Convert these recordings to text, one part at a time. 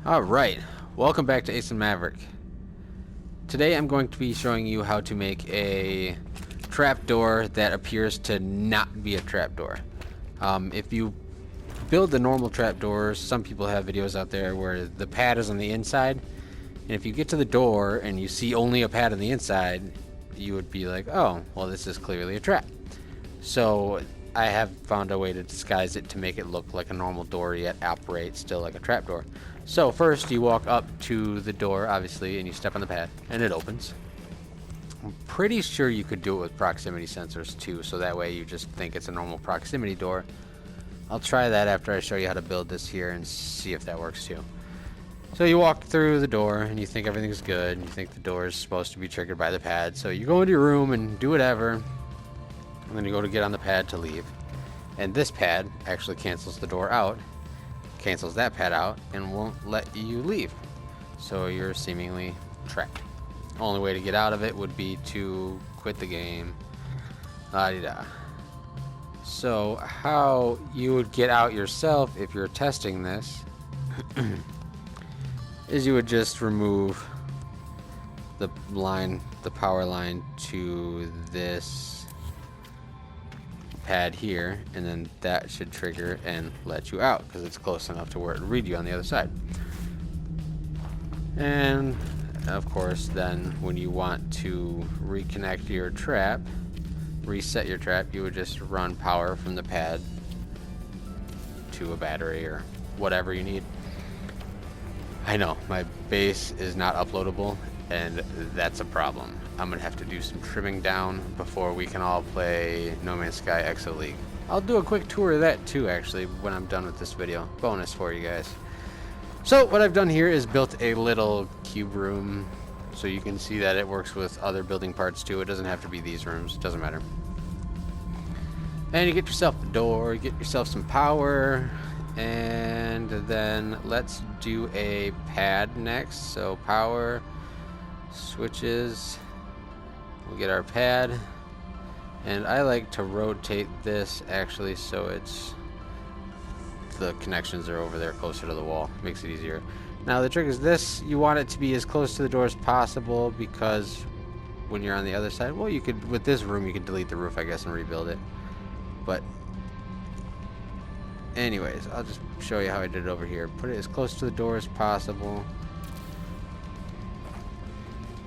Alright, welcome back to Ace and Maverick. Today I'm going to be showing you how to make a trapdoor that appears to not be a trapdoor. If you build the normal trapdoors, some people have videos out there where the pad is on the inside, and if you get to the door and you see only a pad on the inside, you would be like, oh, well, this is clearly a trap. So I have found a way to disguise it to make it look like a normal door yet operate still like a trapdoor. So first you walk up to the door, obviously, and you step on the pad, and it opens. I'm pretty sure you could do it with proximity sensors too, so that way you just think it's a normal proximity door. I'll try that after I show you how to build this here and see if that works too. So you walk through the door and you think everything's good, and you think the door is supposed to be triggered by the pad, so you go into your room and do whatever, and then you go to get on the pad to leave. And this pad actually cancels the door out, cancels that pad out, and won't let you leave. So you're seemingly trapped. Only way to get out of it would be to quit the game. La-di-da. So how you would get out yourself if you're testing this is you would just remove the power line to this pad here, and then that should trigger and let you out because it's close enough to where it read you on the other side. And of course, then when you want to reconnect your trap, reset your trap, you would just run power from the pad to a battery or whatever you need. I know my base is not uploadable, and that's a problem. I'm gonna have to do some trimming down before we can all play No Man's Sky Exo League. I'll do a quick tour of that too, actually, when I'm done with this video. Bonus for you guys. So what I've done here is built a little cube room, so you can see that it works with other building parts too. It doesn't have to be these rooms, it doesn't matter. And you get yourself a door, you get yourself some power, and then let's do a pad next. So power, switches, we'll get our pad, and I like to rotate this actually so it's the connections are over there closer to the wall. Makes it easier. Now the trick is this, you want it to be as close to the door as possible, because when you're on the other side, well, you could, with this room you could delete the roof, I guess, and rebuild it. But anyways, I'll just show you how I did it over here. Put it as close to the door as possible.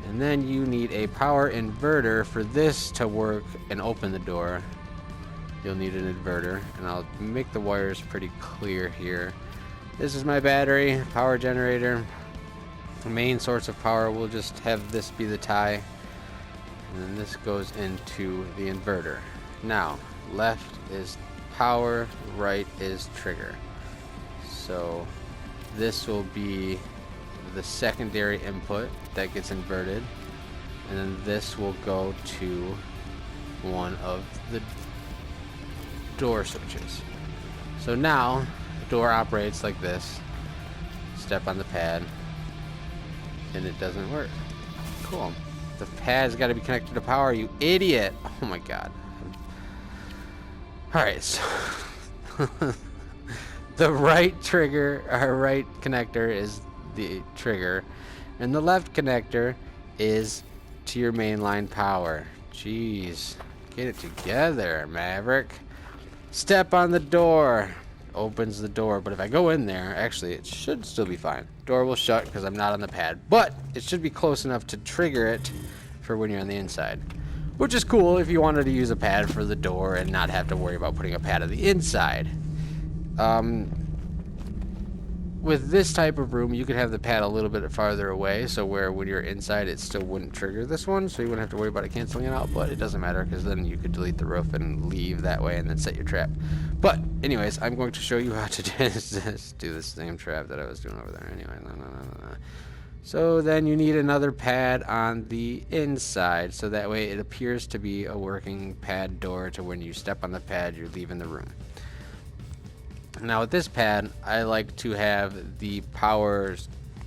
And then you need a power inverter for this to work and open the door. You'll need an inverter, and I'll make the wires pretty clear here. This is my battery, power generator. The main source of power, we'll just have this be the tie. And then this goes into the inverter. Now, left is power, right is trigger. So this will be the secondary input that gets inverted, and then this will go to one of the door switches. So now the door operates like this. Step on the pad and it doesn't work. Cool. The pad's got to be connected to power, you idiot. Oh my god. Alright, so the right trigger, our right connector is the trigger, and the left connector is to your mainline power. Jeez, get it together, Maverick. Step on the door, opens the door, but if I go in there, actually it should still be fine. Door will shut because I'm not on the pad, but it should be close enough to trigger it for when you're on the inside, which is cool if you wanted to use a pad for the door and not have to worry about putting a pad on the inside. With this type of room, you could have the pad a little bit farther away, so where when you're inside it still wouldn't trigger this one, so you wouldn't have to worry about it canceling it out, but it doesn't matter because then you could delete the roof and leave that way and then set your trap. But anyways, I'm going to show you how to do the same trap that I was doing over there anyway. So then you need another pad on the inside, so that way it appears to be a working pad door to when you step on the pad, you're leaving the room. Now with this pad, I like to have the power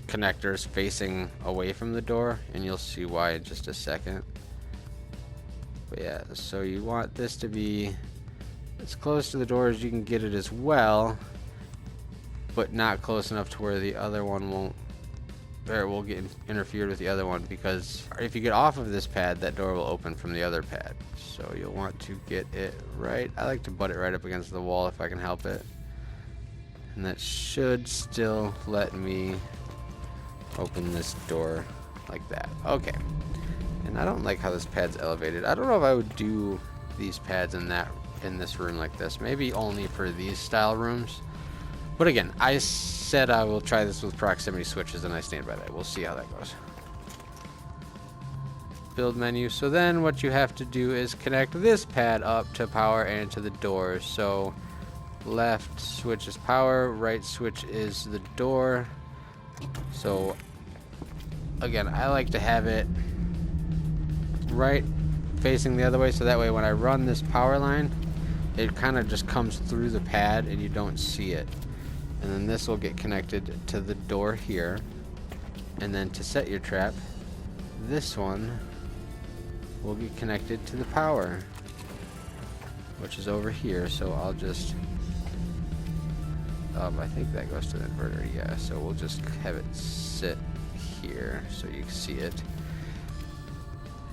connectors facing away from the door, and you'll see why in just a second. But yeah, so you want this to be as close to the door as you can get it as well, but not close enough to where the other one won't, or it will get interfered with the other one, because if you get off of this pad, that door will open from the other pad. So you'll want to get it right. I like to butt it right up against the wall if I can help it. And that should still let me open this door like that. Okay. And I don't like how this pad's elevated. I don't know if I would do these pads in this room like this. Maybe only for these style rooms. But again, I said I will try this with proximity switches, and I stand by that. We'll see how that goes. Build menu. So then what you have to do is connect this pad up to power and to the door. So left switch is power, right switch is the door. So again, I like to have it right facing the other way, so that way when I run this power line, it kind of just comes through the pad and you don't see it. And then this will get connected to the door here. And then to set your trap, this one will get connected to the power, which is over here. So I'll just I think that goes to the inverter, yeah. So we'll just have it sit here so you can see it.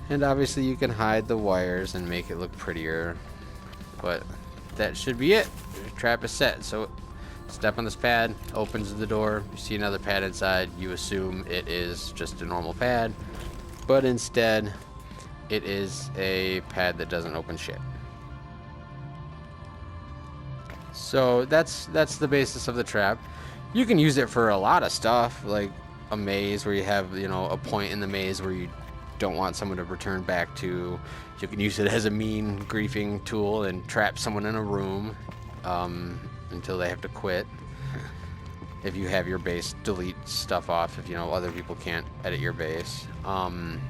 And obviously you can hide the wires and make it look prettier, but that should be it. The trap is set. So step on this pad, opens the door, you see another pad inside, you assume it is just a normal pad, but instead it is a pad that doesn't open shit. So that's the basis of the trap. You can use it for a lot of stuff, like a maze where you have, you know, a point in the maze where you don't want someone to return back to. You can use it as a mean griefing tool and trap someone in a room until they have to quit. If you have your base delete stuff off, if you know other people can't edit your base. And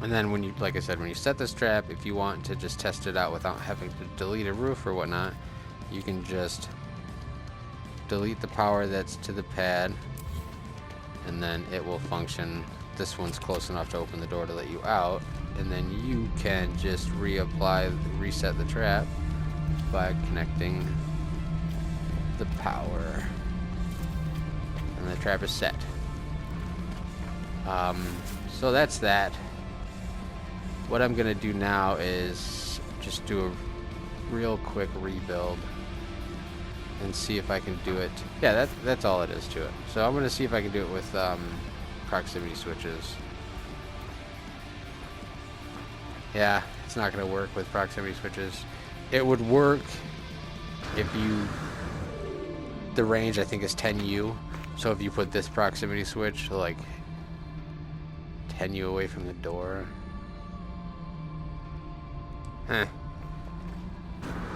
then when you, like I said, when you set this trap, if you want to just test it out without having to delete a roof or whatnot, you can just delete the power that's to the pad, and then it will function. This one's close enough to open the door to let you out, and then you can just reset the trap by connecting the power, and the trap is set. So that's that. What I'm gonna do now is just do a real quick rebuild and see if I can do it. Yeah, that's all it is to it. So I'm gonna see if I can do it with proximity switches. Yeah, it's not gonna work with proximity switches. It would work if the range I think is 10U. So if you put this proximity switch like 10U away from the door.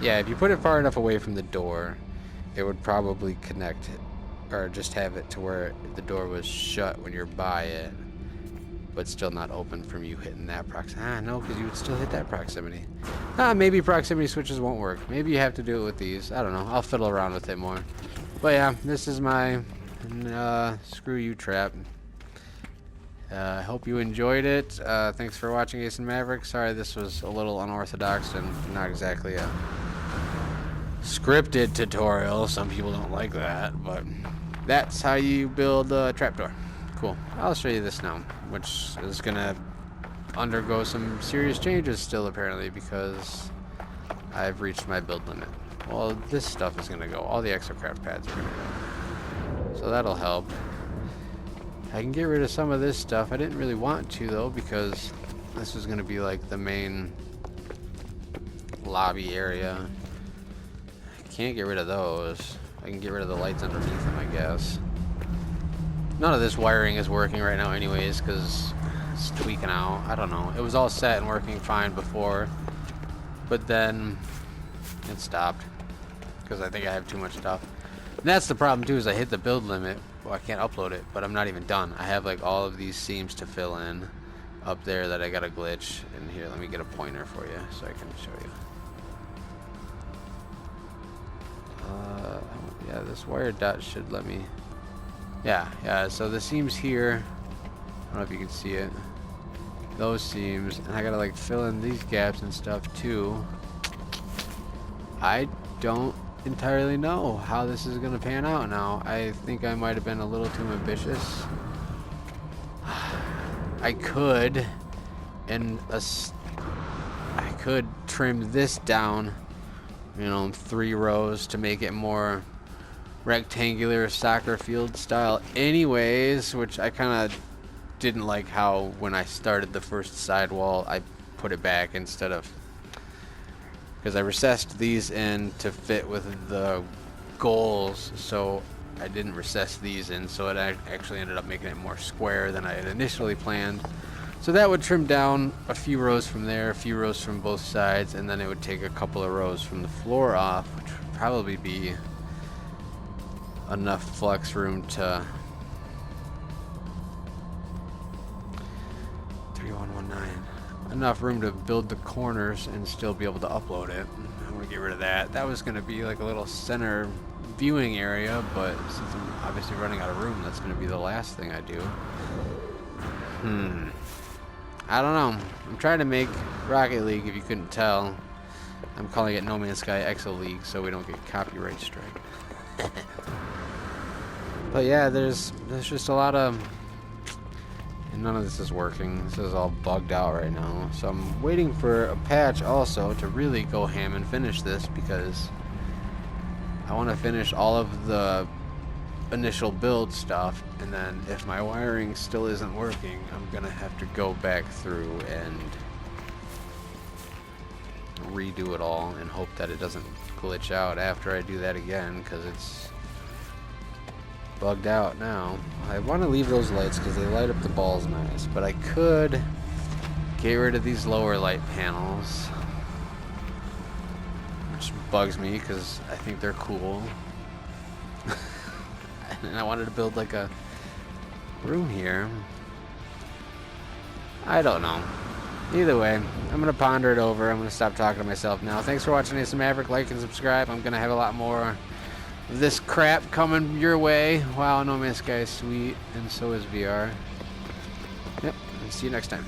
Yeah, if you put it far enough away from the door, it would probably connect it, or just have it to where the door was shut when you're by it, but still not open from you hitting that proximity. No, because you would still hit that proximity. Maybe proximity switches won't work. Maybe you have to do it with these. I don't know. I'll fiddle around with it more. But yeah, this is my screw you trap. I hope you enjoyed it. Thanks for watching Ace and Maverick. Sorry this was a little unorthodox and not exactly a scripted tutorial. Some people don't like that, but that's how you build a trapdoor. Cool. I'll show you this now, which is gonna undergo some serious changes still apparently because I've reached my build limit. Well, this stuff is gonna go. All the exocraft pads are gonna go. So that'll help. I can get rid of some of this stuff. I didn't really want to though because this is gonna be like the main lobby area. I can't get rid of those. I can get rid of the lights underneath them, I guess. None of this wiring is working right now anyways because it's tweaking out. I don't know. It was all set and working fine before, but then it stopped because I think I have too much stuff. And that's the problem too, is I hit the build limit. Well, I can't upload it, but I'm not even done. I have like all of these seams to fill in up there that I got a glitch. And here, let me get a pointer for you so I can show you. Yeah, this wire dot should let me. Yeah. So the seams here, I don't know if you can see it. Those seams, and I gotta like fill in these gaps and stuff too. I don't entirely know how this is going to pan out now. I think I might have been a little too ambitious. I could, I could trim this down, you know, 3 rows to make it more rectangular soccer field style anyways, which I kind of didn't like how when I started the first sidewall I put it back instead of, because I recessed these in to fit with the goals, so I didn't recess these in, so it actually ended up making it more square than I had initially planned. So that would trim down a few rows from there, a few rows from both sides, and then it would take a couple of rows from the floor off, which would probably be enough flex room to 3119, enough room to build the corners and still be able to upload it. I'm gonna get rid of that. That was gonna be like a little center viewing area, but since I'm obviously running out of room, that's gonna be the last thing I do. I don't know. I'm trying to make Rocket League, if you couldn't tell. I'm calling it No Man's Sky Exo League so we don't get copyright strike. But yeah, there's just a lot of, and none of this is working. This is all bugged out right now. So I'm waiting for a patch also to really go ham and finish this, because I want to finish all of the initial build stuff, and then if my wiring still isn't working, I'm gonna have to go back through and redo it all and hope that it doesn't glitch out after I do that again, because it's bugged out now. I want to leave those lights because they light up the balls nice, but I could get rid of these lower light panels, which bugs me because I think they're cool. And I wanted to build like a room here. I don't know. Either way, I'm going to ponder it over. I'm going to stop talking to myself now. Thanks for watching NMS Maverick. Like and subscribe. I'm going to have a lot more of this crap coming your way. Wow, No Man's Sky is sweet, and so is VR. Yep, and see you next time.